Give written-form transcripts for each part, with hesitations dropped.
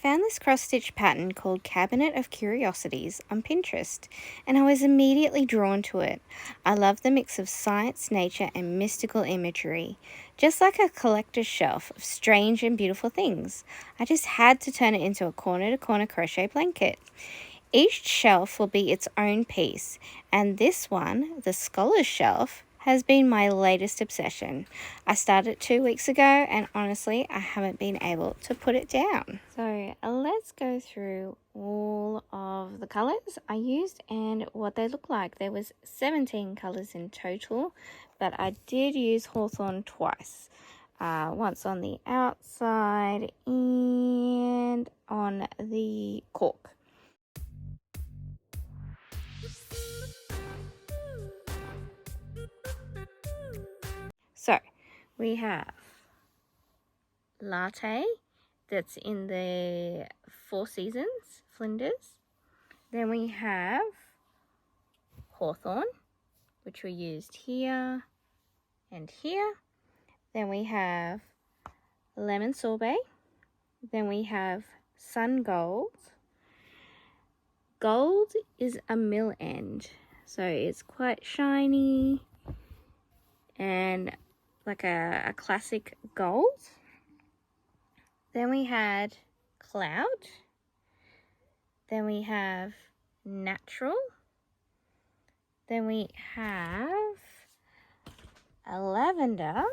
found this cross-stitch pattern called Cabinet of Curiosities on Pinterest, and I was immediately drawn to it. I love the mix of science, nature, and mystical imagery, just like a collector's shelf of strange and beautiful things. I just had to turn it into a corner-to-corner crochet blanket. Each shelf will be its own piece, and this one, the Scholar's Shelf, has been my latest obsession. I started 2 weeks ago, and honestly, I haven't been able to put it down. So let's go through all of the colors I used and what they look like. There was 17 colors in total, but I did use hawthorn twice. Once on the outside and on the cork. So we have Latte, that's in the Four Seasons, Flinders. Then we have Hawthorn, which we used here and here. Then we have Lemon Sorbet. Then we have Sun Gold. Gold is a mill end, so it's quite shiny and like a classic gold. Then we had Cloud. Then we have Natural. Then we have a Lavender,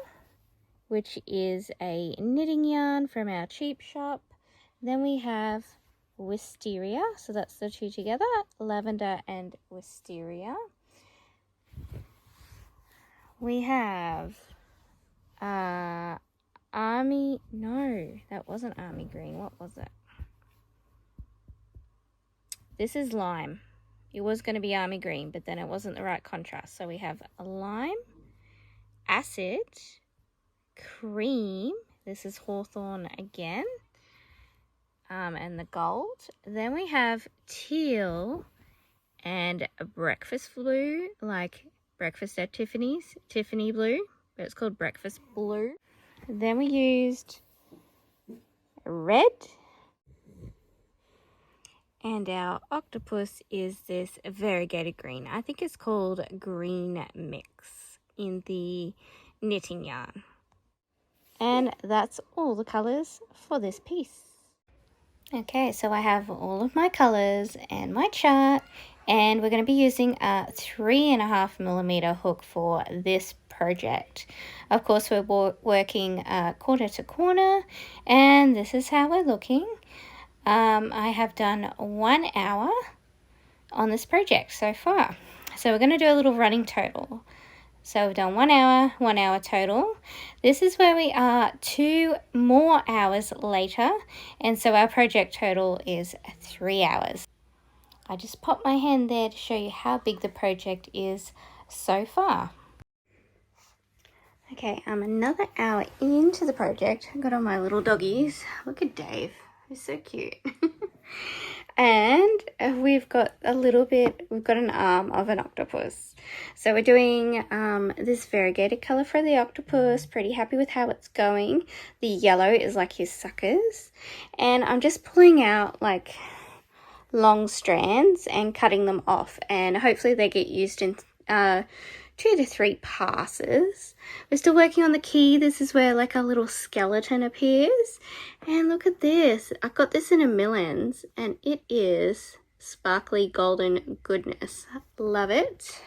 which is a knitting yarn from our cheap shop. Then we have Wisteria, so that's the two together, Lavender and Wisteria. We have Army, no, that wasn't Army Green. What was it? This is Lime. It was going to be Army Green, but then it wasn't the right contrast. So we have a Lime, Acid, Cream. This is Hawthorn again. And the gold. Then we have Teal and a Breakfast Blue, like Breakfast at Tiffany's, Tiffany Blue, but it's called Breakfast Blue. Then we used red, and our octopus is this variegated green. I think it's called Green Mix in the knitting yarn. And that's all the colors for this piece. Okay, so I have all of my colors and my chart, and we're going to be using a 3.5mm hook for this project. Of course, we're working corner to corner, and this is how we're looking. I have done 1 hour on this project so far. So we're going to do a little running total. So we've done 1 hour total. This is where we are 2 more hours later, and so our project total is 3 hours. I just popped my hand there to show you how big the project is so far. Okay, I'm another hour into the project. I've got all my little doggies. Look at Dave, he's so cute. And we've got an arm of an octopus. So we're doing this variegated color for the octopus. Pretty happy with how it's going. The yellow is like his suckers. And I'm just pulling out like long strands and cutting them off. And hopefully they get used in 2 to 3 passes. We're still working on the key. This is where like a little skeleton appears. And look at this. I got this in a millens and it is sparkly golden goodness. Love it.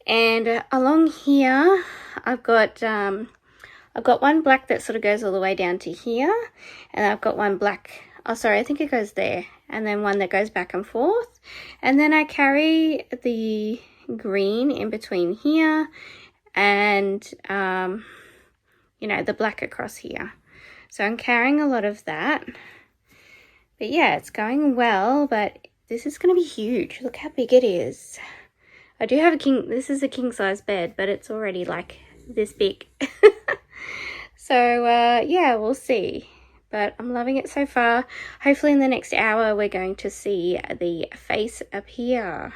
And along here I've got one black that sort of goes all the way down to here, and I've got one black, oh sorry, I think it goes there, and then one that goes back and forth, and then I carry the green in between here and the black across here. So I'm carrying a lot of that, but yeah, it's going well, but this is going to be huge. Look how big it is. I do have this is a king size bed, but it's already like this big. So yeah, we'll see, but I'm loving it so far. Hopefully in the next hour we're going to see the face appear.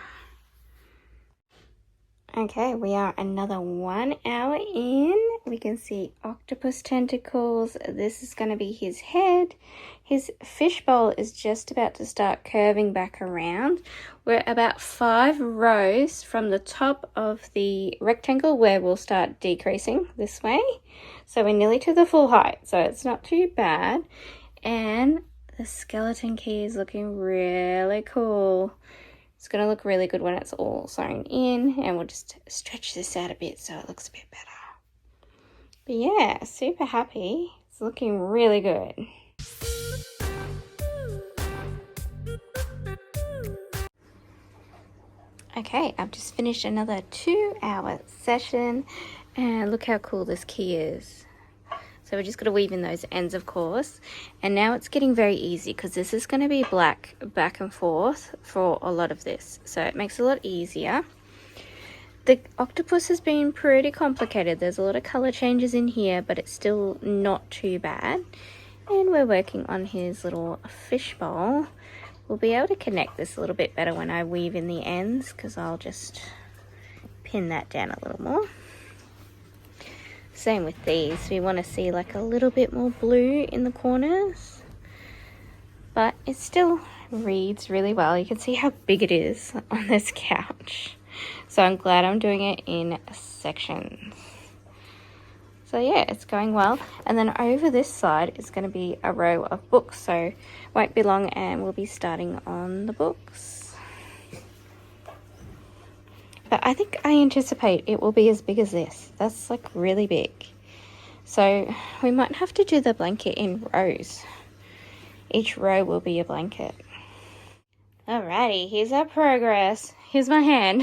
Okay, we are another 1 hour in. We can see octopus tentacles. This is going to be his head. His fishbowl is just about to start curving back around. We're about 5 rows from the top of the rectangle where we'll start decreasing this way. So we're nearly to the full height, so it's not too bad. And the skeleton key is looking really cool. It's going to look really good when it's all sewn in, and we'll just stretch this out a bit so it looks a bit better. But yeah, super happy. It's looking really good. Okay, I've just finished another 2-hour session, and look how cool this key is. So we're just going to weave in those ends, of course. And now it's getting very easy because this is going to be black back and forth for a lot of this. So it makes it a lot easier. The octopus has been pretty complicated. There's a lot of color changes in here, but it's still not too bad. And we're working on his little fishbowl. We'll be able to connect this a little bit better when I weave in the ends, because I'll just pin that down a little more. Same with these, we want to see like a little bit more blue in the corners, but it still reads really well. You can see how big it is on this couch, so I'm glad I'm doing it in sections. So yeah, it's going well. And then over this side is going to be a row of books, so won't be long and we'll be starting on the books. But I think I anticipate it will be as big as this. That's like really big. So we might have to do the blanket in rows. Each row will be a blanket. Alrighty, here's our progress. Here's my hand.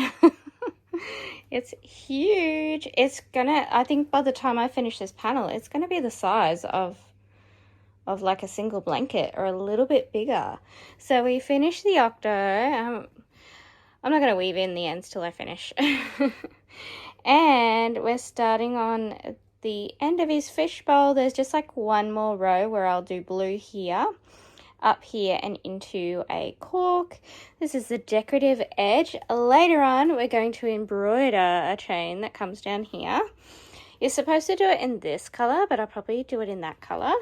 It's huge. It's gonna, I think by the time I finish this panel, it's gonna be the size of like a single blanket or a little bit bigger. So we finished the octo. I'm not going to weave in the ends till I finish. And we're starting on the end of his fishbowl. There's just like one more row where I'll do blue here, up here, and into a cork. This is the decorative edge. Later on, we're going to embroider a chain that comes down here. You're supposed to do it in this color, but I'll probably do it in that color.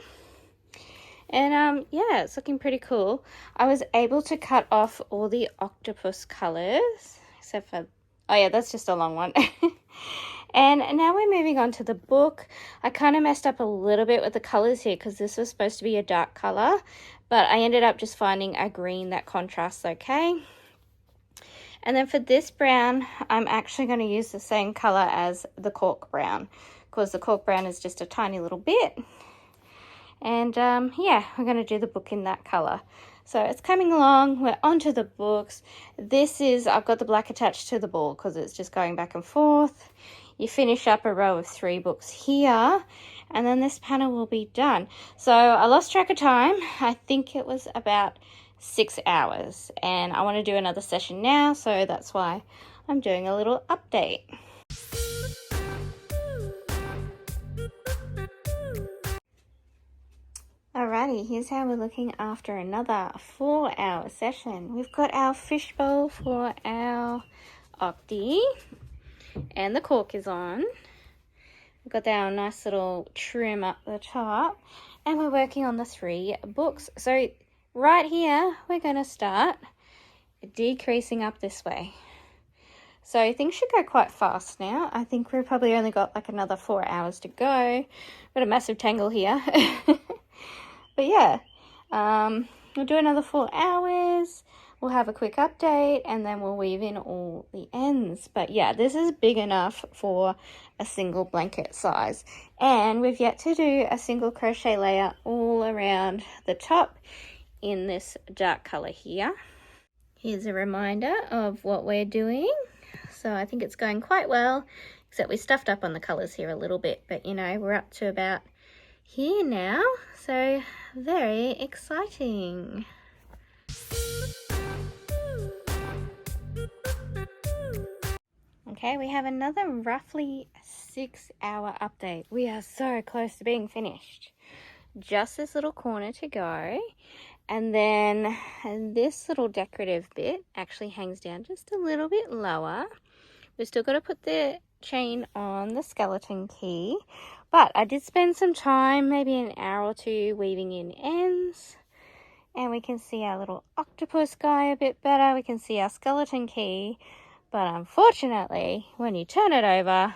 And yeah, it's looking pretty cool. I was able to cut off all the octopus colors, except for, oh yeah, that's just a long one. And now we're moving on to the book. I kind of messed up a little bit with the colors here because this was supposed to be a dark color, but I ended up just finding a green that contrasts okay. And then for this brown, I'm actually going to use the same color as the cork brown, because the cork brown is just a tiny little bit. And yeah, we're going to do the book in that color. So it's coming along. We're onto the books. This is, I've got the black attached to the ball because it's just going back and forth. You finish up a row of 3 books here, and then this panel will be done. So I lost track of time. I think it was about 6 hours, and I want to do another session now, so that's why I'm doing a little update. Alrighty, here's how we're looking after another 4-hour session. We've got our fishbowl for our octi, and the cork is on. We've got our nice little trim up the top, and we're working on the 3 books. So right here, we're going to start decreasing up this way. So things should go quite fast now. I think we've probably only got like another 4 hours to go. Got a massive tangle here. But yeah, we'll do another 4 hours. We'll have a quick update, and then we'll weave in all the ends. But yeah, this is big enough for a single blanket size. And we've yet to do a single crochet layer all around the top in this dark color here. Here's a reminder of what we're doing. So I think it's going quite well, except we stuffed up on the colors here a little bit. But you know, we're up to about here now, so very exciting. Okay, we have another roughly 6-hour update. We are so close to being finished. Just this little corner to go, and then this little decorative bit actually hangs down just a little bit lower. We've still got to put the chain on the skeleton key, but I did spend some time, maybe an hour or two, weaving in ends, and we can see our little octopus guy a bit better. We can see our skeleton key, but unfortunately when you turn it over,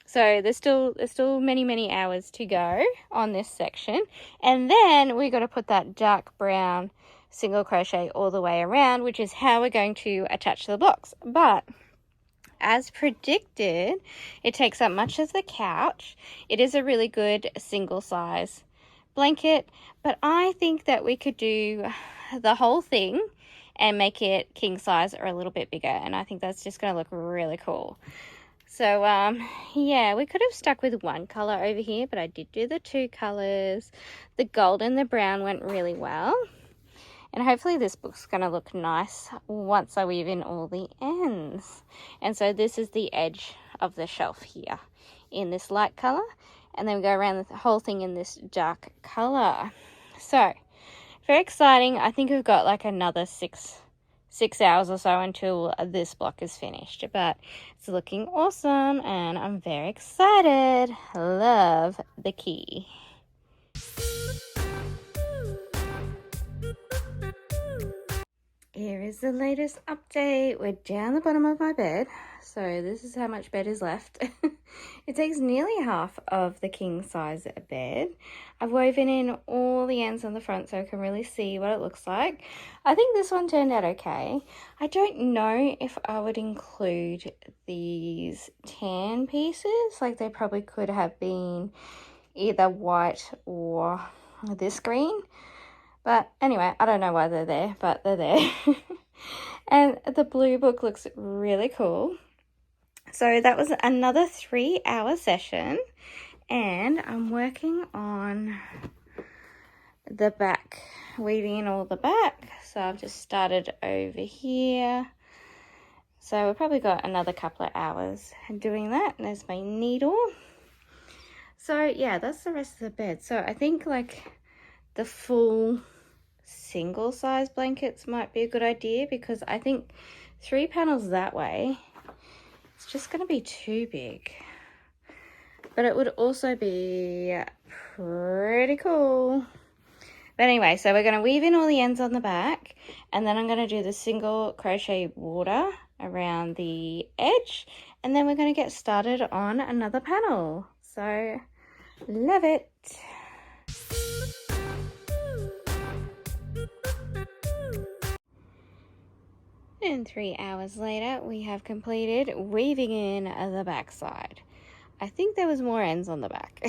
so there's still many hours to go on this section, and then we got to put that dark brown single crochet all the way around, which is how we're going to attach the blocks. But as predicted, it takes up much of the couch. It is a really good single size blanket, but I think that we could do the whole thing and make it king size or a little bit bigger, and I think that's just going to look really cool. So yeah, we could have stuck with one color over here, but I did do the two colors. The gold and the brown went really well, and hopefully this book's going to look nice once I weave in all the ends. And so this is the edge of the shelf here in this light color, and then we go around the whole thing in this dark color. So very exciting. I think we've got like another six hours or so until this block is finished, but it's looking awesome and I'm very excited. Love the key. Here is the latest update. We're down the bottom of my bed, so this is how much bed is left. It takes nearly half of the king size bed. I've woven in all the ends on the front so I can really see what it looks like. I think this one turned out okay. I don't know if I would include these tan pieces. Like, they probably could have been either white or this green. But anyway, I don't know why they're there, but they're there. And the blue book looks really cool. So that was another 3-hour session, and I'm working on the back, weaving in all the back. So I've just started over here. So we've probably got another couple of hours doing that. And there's my needle. So yeah, that's the rest of the bed. So I think like the full single size blankets might be a good idea, because I think 3 panels that way, it's just going to be too big. But it would also be pretty cool. But anyway, so we're going to weave in all the ends on the back, and then I'm going to do the single crochet border around the edge, and then we're going to get started on another panel. So love it. And 3 hours later, we have completed weaving in the back side. I think there was more ends on the back.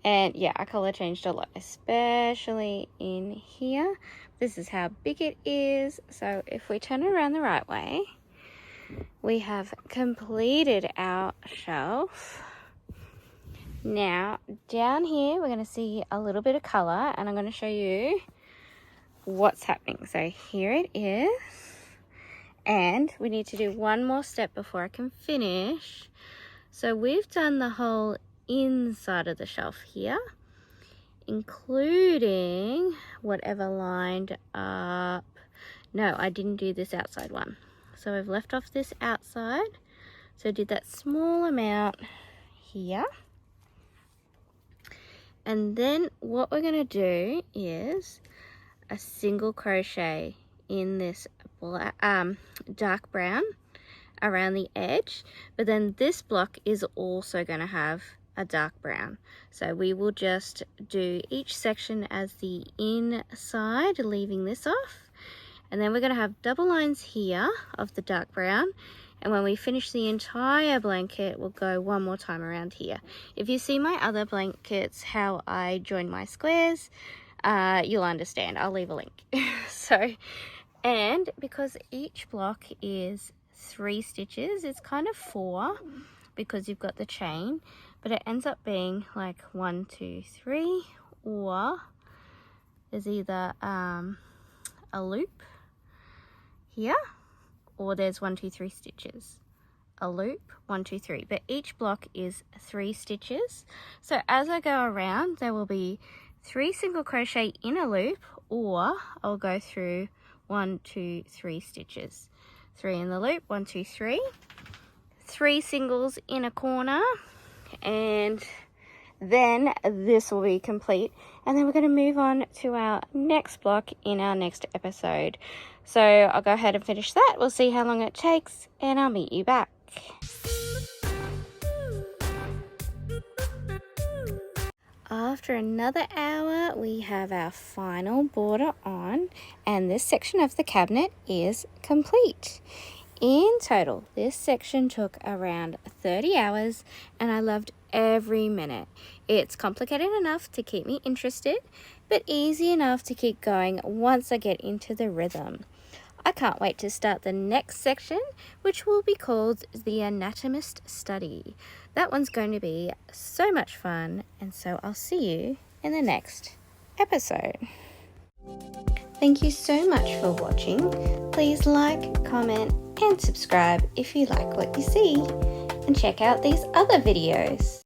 And yeah, our color changed a lot, especially in here. This is how big it is. So if we turn it around the right way, we have completed our shelf. Now, down here, we're going to see a little bit of color, and I'm going to show you what's happening. So here it is. And we need to do one more step before I can finish. So we've done the whole inside of the shelf here, including whatever lined up. No, I didn't do this outside one. So I've left off this outside. So I did that small amount here. And then what we're going to do is a single crochet in this dark brown around the edge, but then this block is also going to have a dark brown. So we will just do each section as the inside, leaving this off, and then we're going to have double lines here of the dark brown, and when we finish the entire blanket, we'll go one more time around here. If you see my other blankets, how I join my squares, you'll understand. I'll leave a link. So, and because each block is 3 stitches, it's kind of 4 because you've got the chain, but it ends up being like 1, 2, 3, or there's either a loop here, or there's 1, 2, 3 stitches, a loop, 1, 2, 3, but each block is 3 stitches. So as I go around, there will be 3 single crochet in a loop, or I'll go through 1, 2, 3 stitches. 3 in the loop, 1, 2, 3. 3 singles in a corner, and then this will be complete, and then we're going to move on to our next block in our next episode. So I'll go ahead and finish that. We'll see how long it takes, and I'll meet you back. After another hour, we have our final border on, and this section of the cabinet is complete. In total, this section took around 30 hours, and I loved every minute. It's complicated enough to keep me interested, but easy enough to keep going once I get into the rhythm. I can't wait to start the next section, which will be called the Anatomist Study. That one's going to be so much fun, and so I'll see you in the next episode. Thank you so much for watching. Please like, comment, and subscribe if you like what you see. And check out these other videos.